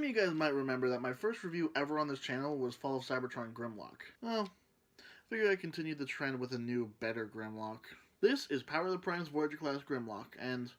of you guys might remember that my first review ever on this channel was Fall of Cybertron Grimlock. Well, figured I'd continue the trend with a new, better Grimlock. This is Power of the Prime's Voyager class Grimlock, and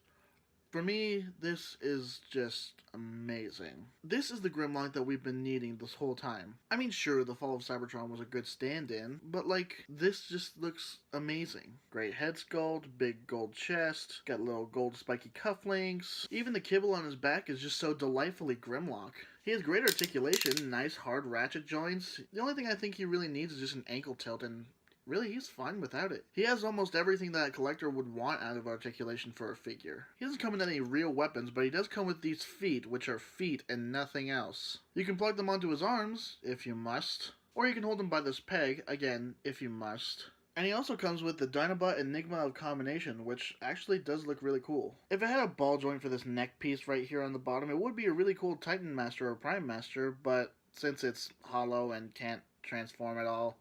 for me, this is just amazing. This is the Grimlock that we've been needing this whole time. I mean, sure, the Fall of Cybertron was a good stand-in, but like, this just looks amazing. Great head sculpt, big gold chest, got little gold spiky cufflinks. Even the kibble on his back is just so delightfully Grimlock. He has great articulation, nice hard ratchet joints. The only thing I think he really needs is just an ankle tilt, and really, he's fine without it. He has almost everything that a collector would want out of articulation for a figure. He doesn't come with any real weapons, but he does come with these feet, which are feet and nothing else. You can plug them onto his arms, if you must, or you can hold them by this peg, again, if you must. And he also comes with the Dinobot Enigma of Combination, which actually does look really cool. If it had a ball joint for this neck piece right here on the bottom, it would be a really cool Titan Master or Prime Master, but since it's hollow and can't transform at all,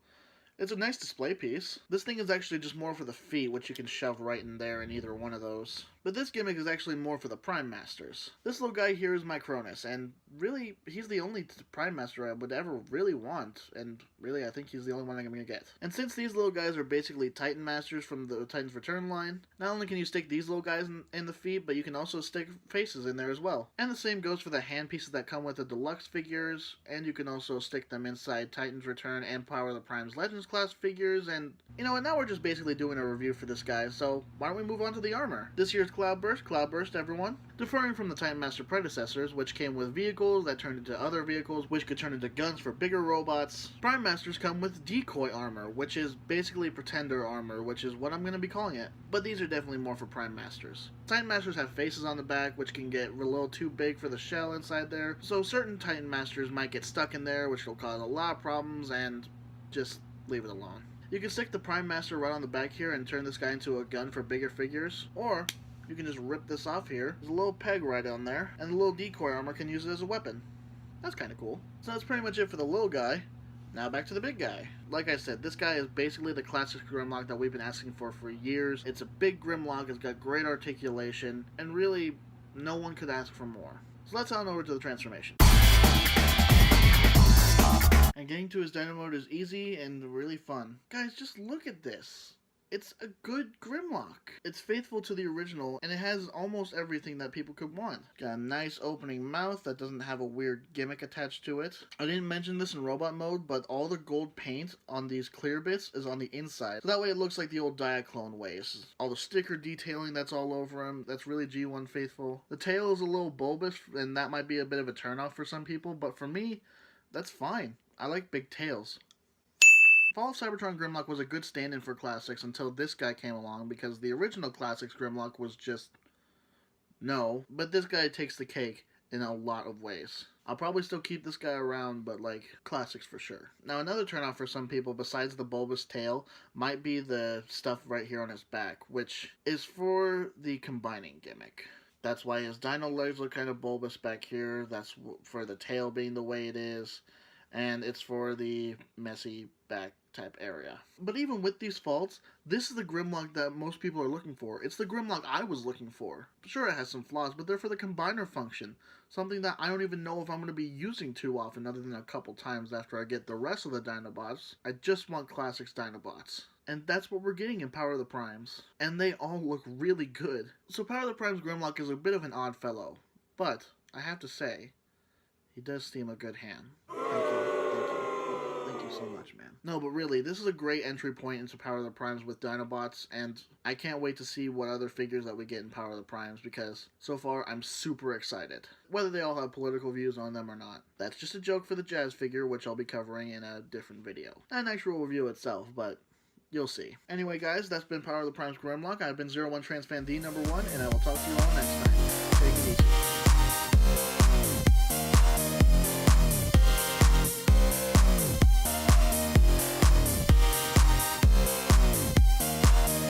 it's a nice display piece. This thing is actually just more for the feet, which you can shove right in there in either one of those. But this gimmick is actually more for the Prime Masters. This little guy here is Micronus, and really, he's the only Prime Master I would ever really want, and really, I think he's the only one I'm going to get. And since these little guys are basically Titan Masters from the Titans Return line, not only can you stick these little guys in the feet, but you can also stick faces in there as well. And the same goes for the hand pieces that come with the deluxe figures, and you can also stick them inside Titans Return and Power of the Prime's Legends class figures, and you know what, now we're just basically doing a review for this guy, so why don't we move on to the armor? This year's Cloudburst everyone. Differing from the Titan Master predecessors, which came with vehicles that turned into other vehicles, which could turn into guns for bigger robots, Prime Masters come with decoy armor, which is basically pretender armor, which is what I'm going to be calling it. But these are definitely more for Prime Masters. Titan Masters have faces on the back, which can get a little too big for the shell inside there, so certain Titan Masters might get stuck in there, which will cause a lot of problems, and just leave it alone. You can stick the Prime Master right on the back here and turn this guy into a gun for bigger figures, or you can just rip this off here. There's a little peg right on there, and the little decoy armor can use it as a weapon. That's kind of cool. So that's pretty much it for the little guy. Now back to the big guy. Like I said, this guy is basically the classic Grimlock that we've been asking for years. It's a big Grimlock, it's got great articulation, and really, no one could ask for more. So let's on over to the transformation. And getting to his Dino mode is easy and really fun. Guys, just look at this. It's a good Grimlock. It's faithful to the original, and it has almost everything that people could want. Got a nice opening mouth that doesn't have a weird gimmick attached to it. I didn't mention this in robot mode, but all the gold paint on these clear bits is on the inside. So that way it looks like the old Diaclone ways. All the sticker detailing that's all over him, that's really G1 faithful. The tail is a little bulbous, and that might be a bit of a turnoff for some people, but for me, that's fine. I like big tails. Fall of Cybertron Grimlock was a good stand-in for Classics until this guy came along, because the original Classics Grimlock was just no, but this guy takes the cake in a lot of ways. I'll probably still keep this guy around, but like, Classics for sure. Now another turnoff for some people besides the bulbous tail might be the stuff right here on his back, which is for the combining gimmick. That's why his dino legs look kind of bulbous back here. That's for the tail being the way it is. And it's for the messy back type area. But even with these faults, this is the Grimlock that most people are looking for. It's the Grimlock I was looking for. Sure, it has some flaws, but they're for the combiner function. Something that I don't even know if I'm going to be using too often other than a couple times after I get the rest of the Dinobots. I just want Classics Dinobots. And that's what we're getting in Power of the Primes. And they all look really good. So Power of the Primes Grimlock is a bit of an odd fellow. But, I have to say, he does seem a good hand. Thank you so much, man. No, but really, this is a great entry point into Power of the Primes with Dinobots, and I can't wait to see what other figures that we get in Power of the Primes, because so far, I'm super excited. Whether they all have political views on them or not. That's just a joke for the Jazz figure, which I'll be covering in a different video. Not an actual review itself, but you'll see. Anyway, guys, that's been Power of the Primes Grimlock. I've been 01 Transfan the #1, and I will talk to you all next time. Take it easy.